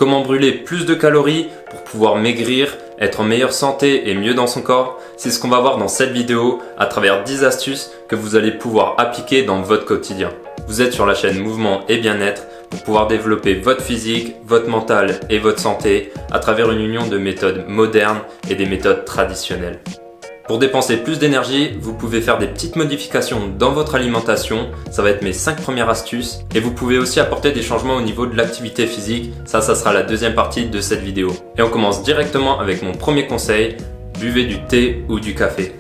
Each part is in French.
Comment brûler plus de calories pour pouvoir maigrir, être en meilleure santé et mieux dans son corps? C'est ce qu'on va voir dans cette vidéo à travers 10 astuces que vous allez pouvoir appliquer dans votre quotidien. Vous êtes sur la chaîne Mouvement et Bien-être pour pouvoir développer votre physique, votre mental et votre santé à travers une union de méthodes modernes et des méthodes traditionnelles. Pour dépenser plus d'énergie, vous pouvez faire des petites modifications dans votre alimentation, ça va être mes 5 premières astuces, et vous pouvez aussi apporter des changements au niveau de l'activité physique, ça sera la deuxième partie de cette vidéo. Et on commence directement avec mon premier conseil, buvez du thé ou du café.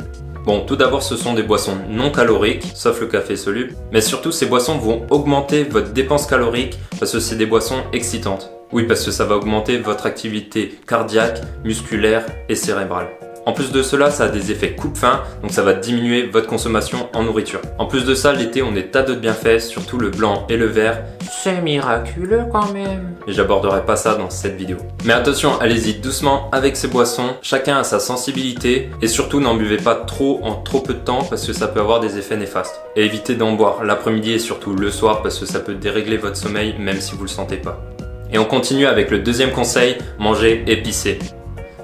Bon, tout d'abord ce sont des boissons non caloriques, sauf le café soluble, mais surtout ces boissons vont augmenter votre dépense calorique parce que c'est des boissons excitantes. Oui, parce que ça va augmenter votre activité cardiaque, musculaire et cérébrale. En plus de cela, ça a des effets coupe-faim, donc ça va diminuer votre consommation en nourriture. En plus de ça, l'été, on a tas d'autres bienfaits, surtout le blanc et le vert. C'est miraculeux quand même. Et j'aborderai pas ça dans cette vidéo. Mais attention, allez-y doucement avec ces boissons. Chacun a sa sensibilité et surtout n'en buvez pas trop en trop peu de temps parce que ça peut avoir des effets néfastes. Et évitez d'en boire l'après-midi et surtout le soir parce que ça peut dérégler votre sommeil même si vous le sentez pas. Et on continue avec le deuxième conseil, manger épicé.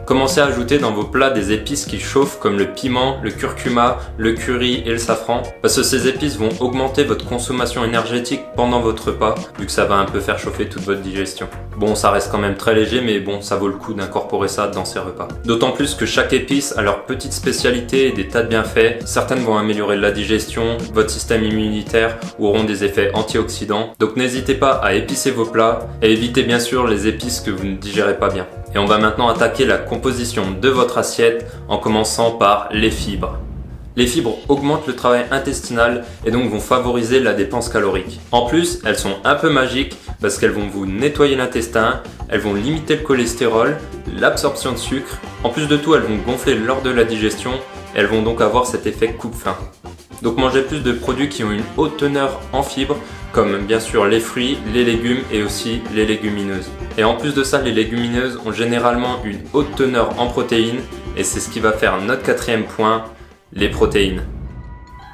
Commencez à ajouter dans vos plats des épices qui chauffent comme le piment, le curcuma, le curry et le safran parce que ces épices vont augmenter votre consommation énergétique pendant votre repas vu que ça va un peu faire chauffer toute votre digestion. Bon, ça reste quand même très léger mais bon, ça vaut le coup d'incorporer ça dans ces repas. D'autant plus que chaque épice a leur petite spécialité et des tas de bienfaits. Certaines vont améliorer la digestion, votre système immunitaire ou auront des effets antioxydants. Donc n'hésitez pas à épicer vos plats et évitez bien sûr les épices que vous ne digérez pas bien. Et on va maintenant attaquer la composition de votre assiette en commençant par les fibres. Les fibres augmentent le travail intestinal et donc vont favoriser la dépense calorique. En plus, elles sont un peu magiques parce qu'elles vont vous nettoyer l'intestin, elles vont limiter le cholestérol, l'absorption de sucre. En plus de tout, elles vont gonfler lors de la digestion et elles vont donc avoir cet effet coupe-faim. Donc mangez plus de produits qui ont une haute teneur en fibres comme bien sûr les fruits, les légumes et aussi les légumineuses. Et en plus de ça, les légumineuses ont généralement une haute teneur en protéines et c'est ce qui va faire notre quatrième point, les protéines.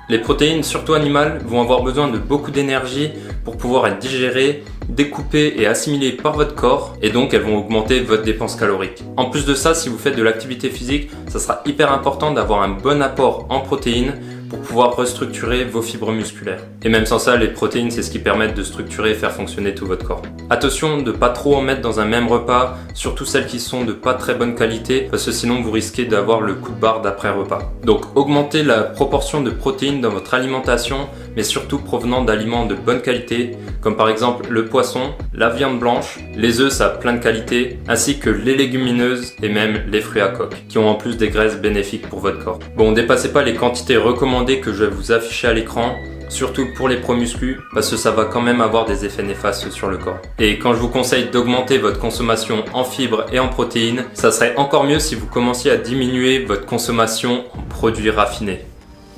Les protéines, surtout animales, vont avoir besoin de beaucoup d'énergie pour pouvoir être digérées, découpées et assimilées par votre corps et donc elles vont augmenter votre dépense calorique. En plus de ça, si vous faites de l'activité physique, ça sera hyper important d'avoir un bon apport en protéines pour pouvoir restructurer vos fibres musculaires. Et même sans ça, les protéines, c'est ce qui permet de structurer et faire fonctionner tout votre corps. Attention de pas trop en mettre dans un même repas, surtout celles qui sont de pas très bonne qualité, parce que sinon vous risquez d'avoir le coup de barre d'après repas. Donc augmentez la proportion de protéines dans votre alimentation, mais surtout provenant d'aliments de bonne qualité, comme par exemple le poisson, la viande blanche, les œufs, ça a plein de qualités, ainsi que les légumineuses et même les fruits à coque, qui ont en plus des graisses bénéfiques pour votre corps. Bon, dépassez pas les quantités recommandées que je vais vous afficher à l'écran, surtout pour les pro-muscu, parce que ça va quand même avoir des effets néfastes sur le corps. Et quand je vous conseille d'augmenter votre consommation en fibres et en protéines, ça serait encore mieux si vous commenciez à diminuer votre consommation en produits raffinés.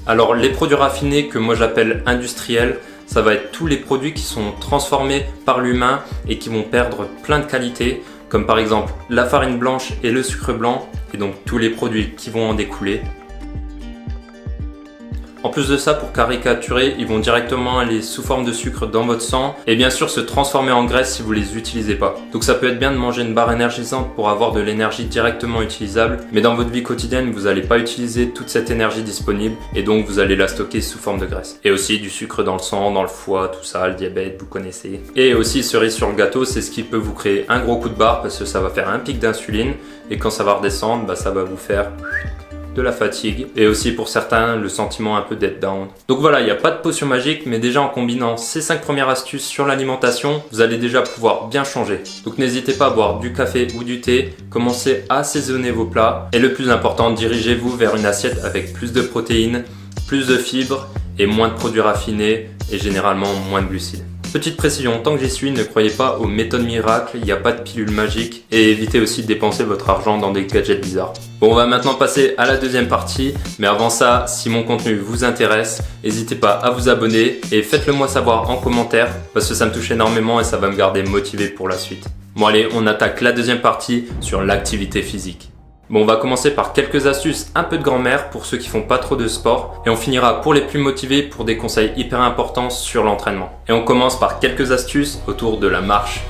Alors les produits raffinés que moi j'appelle industriels, ça va être tous les produits qui sont transformés par l'humain et qui vont perdre plein de qualités, comme par exemple la farine blanche et le sucre blanc, et donc tous les produits qui vont en découler. En plus de ça, pour caricaturer, ils vont directement aller sous forme de sucre dans votre sang et bien sûr se transformer en graisse si vous les utilisez pas. Donc ça peut être bien de manger une barre énergisante pour avoir de l'énergie directement utilisable, mais dans votre vie quotidienne, vous n'allez pas utiliser toute cette énergie disponible et donc vous allez la stocker sous forme de graisse. Et aussi du sucre dans le sang, dans le foie, tout ça, le diabète, vous connaissez. Et aussi cerise sur le gâteau, c'est ce qui peut vous créer un gros coup de barre parce que ça va faire un pic d'insuline et quand ça va redescendre, ça va vous faire de la fatigue et aussi pour certains le sentiment un peu d'être down. Donc voilà, il n'y a pas de potion magique, mais déjà en combinant ces 5 premières astuces sur l'alimentation, vous allez déjà pouvoir bien changer. Donc n'hésitez pas à boire du café ou du thé, commencez à assaisonner vos plats et le plus important, dirigez-vous vers une assiette avec plus de protéines, plus de fibres et moins de produits raffinés et généralement moins de glucides. Petite précision, tant que j'y suis, ne croyez pas aux méthodes miracles, il n'y a pas de pilule magique et évitez aussi de dépenser votre argent dans des gadgets bizarres. Bon, on va maintenant passer à la deuxième partie, mais avant ça, si mon contenu vous intéresse, n'hésitez pas à vous abonner et faites-le moi savoir en commentaire parce que ça me touche énormément et ça va me garder motivé pour la suite. Bon allez, on attaque la deuxième partie sur l'activité physique. Bon, on va commencer par quelques astuces, un peu de grand-mère pour ceux qui font pas trop de sport et on finira pour les plus motivés pour des conseils hyper importants sur l'entraînement. Et on commence par quelques astuces autour de la marche.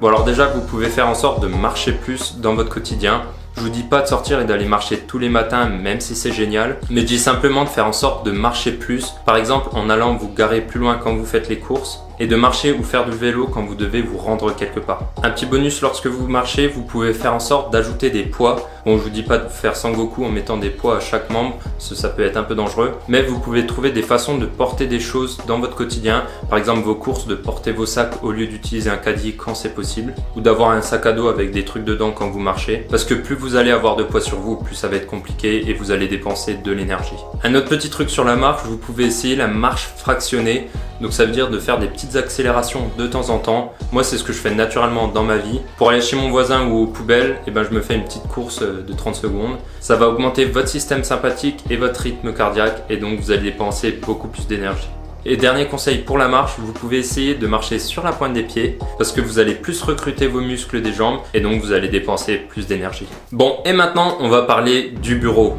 Bon alors déjà, vous pouvez faire en sorte de marcher plus dans votre quotidien. Je vous dis pas de sortir et d'aller marcher tous les matins, même si c'est génial, mais je dis simplement de faire en sorte de marcher plus, par exemple en allant vous garer plus loin quand vous faites les courses, et de marcher ou faire du vélo quand vous devez vous rendre quelque part. Un petit bonus lorsque vous marchez, vous pouvez faire en sorte d'ajouter des poids. Bon, je vous dis pas de faire Sangoku en mettant des poids à chaque membre, ça peut être un peu dangereux, mais vous pouvez trouver des façons de porter des choses dans votre quotidien, par exemple vos courses, de porter vos sacs au lieu d'utiliser un caddie quand c'est possible, ou d'avoir un sac à dos avec des trucs dedans quand vous marchez, parce que plus vous allez avoir de poids sur vous, plus ça va être compliqué et vous allez dépenser de l'énergie. Un autre petit truc sur la marche, vous pouvez essayer la marche fractionnée. Donc ça veut dire de faire des petites accélérations de temps en temps. Moi c'est ce que je fais naturellement dans ma vie. Pour aller chez mon voisin ou aux poubelles, je me fais une petite course de 30 secondes. Ça va augmenter votre système sympathique et votre rythme cardiaque et donc vous allez dépenser beaucoup plus d'énergie. Et dernier conseil pour la marche, vous pouvez essayer de marcher sur la pointe des pieds parce que vous allez plus recruter vos muscles des jambes et donc vous allez dépenser plus d'énergie. Bon, et maintenant on va parler du bureau.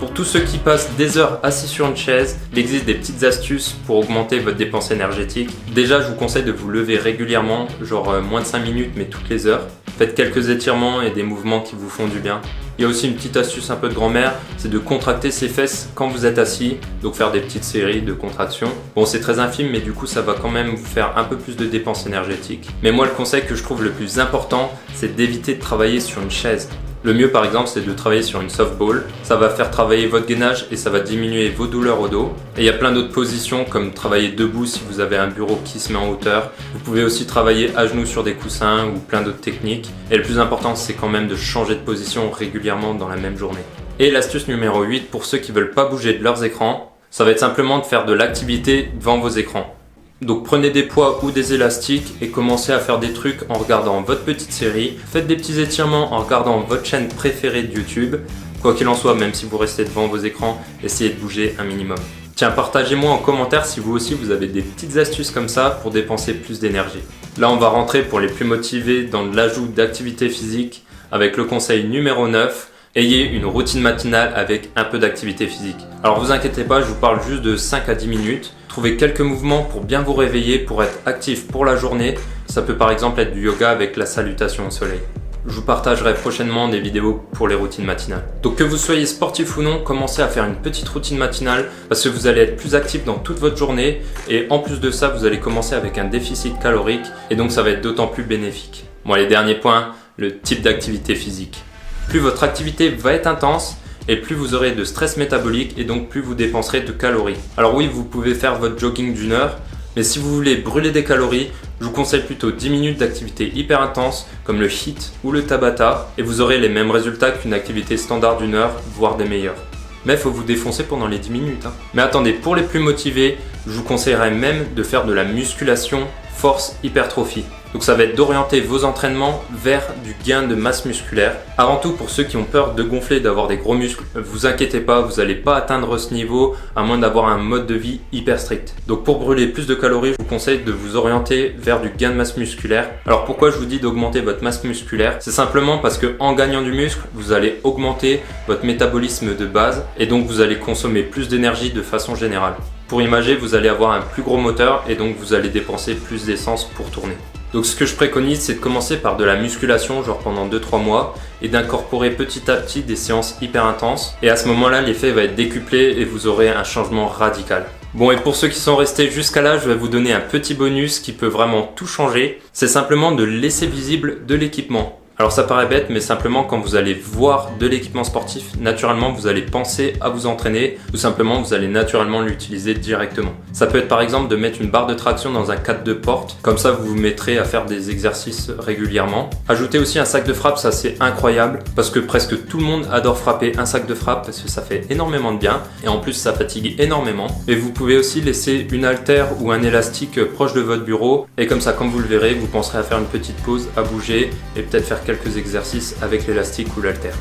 Pour tous ceux qui passent des heures assis sur une chaise, il existe des petites astuces pour augmenter votre dépense énergétique. Déjà, je vous conseille de vous lever régulièrement, genre moins de 5 minutes mais toutes les heures. Faites quelques étirements et des mouvements qui vous font du bien. Il y a aussi une petite astuce un peu de grand-mère, c'est de contracter ses fesses quand vous êtes assis, donc faire des petites séries de contractions. Bon, c'est très infime, mais du coup, ça va quand même vous faire un peu plus de dépenses énergétiques. Mais moi, le conseil que je trouve le plus important, c'est d'éviter de travailler sur une chaise. Le mieux par exemple c'est de travailler sur une softball, ça va faire travailler votre gainage et ça va diminuer vos douleurs au dos. Et il y a plein d'autres positions comme travailler debout si vous avez un bureau qui se met en hauteur. Vous pouvez aussi travailler à genoux sur des coussins ou plein d'autres techniques. Et le plus important c'est quand même de changer de position régulièrement dans la même journée. Et l'astuce numéro 8 pour ceux qui veulent pas bouger de leurs écrans, ça va être simplement de faire de l'activité devant vos écrans. Donc prenez des poids ou des élastiques et commencez à faire des trucs en regardant votre petite série. Faites des petits étirements en regardant votre chaîne préférée de YouTube. Quoi qu'il en soit, même si vous restez devant vos écrans, essayez de bouger un minimum. Tiens, partagez-moi en commentaire si vous aussi vous avez des petites astuces comme ça pour dépenser plus d'énergie. Là, on va rentrer pour les plus motivés dans l'ajout d'activité physique avec le conseil numéro 9. Ayez une routine matinale avec un peu d'activité physique. Alors vous inquiétez pas, je vous parle juste de 5 à 10 minutes. Trouvez quelques mouvements pour bien vous réveiller, pour être actif pour la journée. Ça peut par exemple être du yoga avec la salutation au soleil. Je vous partagerai prochainement des vidéos pour les routines matinales. Donc que vous soyez sportif ou non, commencez à faire une petite routine matinale parce que vous allez être plus actif dans toute votre journée et en plus de ça, vous allez commencer avec un déficit calorique et donc ça va être d'autant plus bénéfique. Bon, les derniers points, le type d'activité physique. Plus votre activité va être intense et plus vous aurez de stress métabolique et donc plus vous dépenserez de calories. Alors oui, vous pouvez faire votre jogging d'1 heure, mais si vous voulez brûler des calories, je vous conseille plutôt 10 minutes d'activité hyper intense comme le HIIT ou le Tabata et vous aurez les mêmes résultats qu'une activité standard d'1 heure, voire des meilleurs. Mais il faut vous défoncer pendant les 10 minutes. Mais attendez, pour les plus motivés, je vous conseillerais même de faire de la musculation force hypertrophie. Donc ça va être d'orienter vos entraînements vers du gain de masse musculaire. Avant tout, pour ceux qui ont peur de gonfler, d'avoir des gros muscles, vous inquiétez pas, vous n'allez pas atteindre ce niveau à moins d'avoir un mode de vie hyper strict. Donc pour brûler plus de calories, je vous conseille de vous orienter vers du gain de masse musculaire. Alors pourquoi je vous dis d'augmenter votre masse musculaire? C'est simplement parce que en gagnant du muscle, vous allez augmenter votre métabolisme de base et donc vous allez consommer plus d'énergie de façon générale. Pour imager, vous allez avoir un plus gros moteur et donc vous allez dépenser plus d'essence pour tourner. Donc ce que je préconise, c'est de commencer par de la musculation, genre pendant 2-3 mois, et d'incorporer petit à petit des séances hyper intenses. Et à ce moment-là, l'effet va être décuplé et vous aurez un changement radical. Bon, et pour ceux qui sont restés jusqu'à là, je vais vous donner un petit bonus qui peut vraiment tout changer. C'est simplement de laisser visible de l'équipement. Alors ça paraît bête, mais simplement quand vous allez voir de l'équipement sportif, naturellement vous allez penser à vous entraîner, ou simplement vous allez naturellement l'utiliser directement. Ça peut être par exemple de mettre une barre de traction dans un cadre de porte, comme ça vous vous mettrez à faire des exercices régulièrement. Ajoutez aussi un sac de frappe, ça c'est incroyable, parce que presque tout le monde adore frapper un sac de frappe, parce que ça fait énormément de bien, et en plus ça fatigue énormément. Et vous pouvez aussi laisser une haltère ou un élastique proche de votre bureau, et comme ça, comme vous le verrez, vous penserez à faire une petite pause, à bouger, et peut-être faire quelques exercices avec l'élastique ou l'haltère.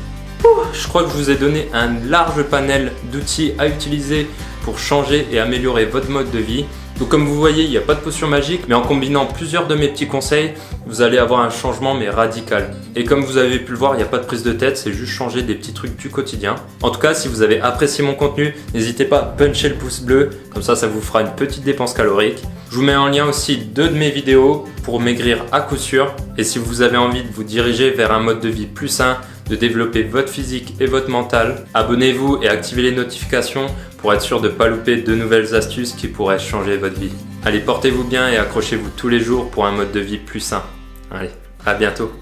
Je crois que je vous ai donné un large panel d'outils à utiliser pour changer et améliorer votre mode de vie. Donc comme vous voyez, il n'y a pas de potion magique, mais en combinant plusieurs de mes petits conseils, vous allez avoir un changement mais radical. Et comme vous avez pu le voir, il n'y a pas de prise de tête, c'est juste changer des petits trucs du quotidien. En tout cas, si vous avez apprécié mon contenu, n'hésitez pas à puncher le pouce bleu, comme ça vous fera une petite dépense calorique. Je vous mets en lien aussi 2 de mes vidéos pour maigrir à coup sûr. Et si vous avez envie de vous diriger vers un mode de vie plus sain, de développer votre physique et votre mental, abonnez-vous et activez les notifications pour être sûr de ne pas louper de nouvelles astuces qui pourraient changer votre vie. Allez, portez-vous bien et accrochez-vous tous les jours pour un mode de vie plus sain. Allez, à bientôt.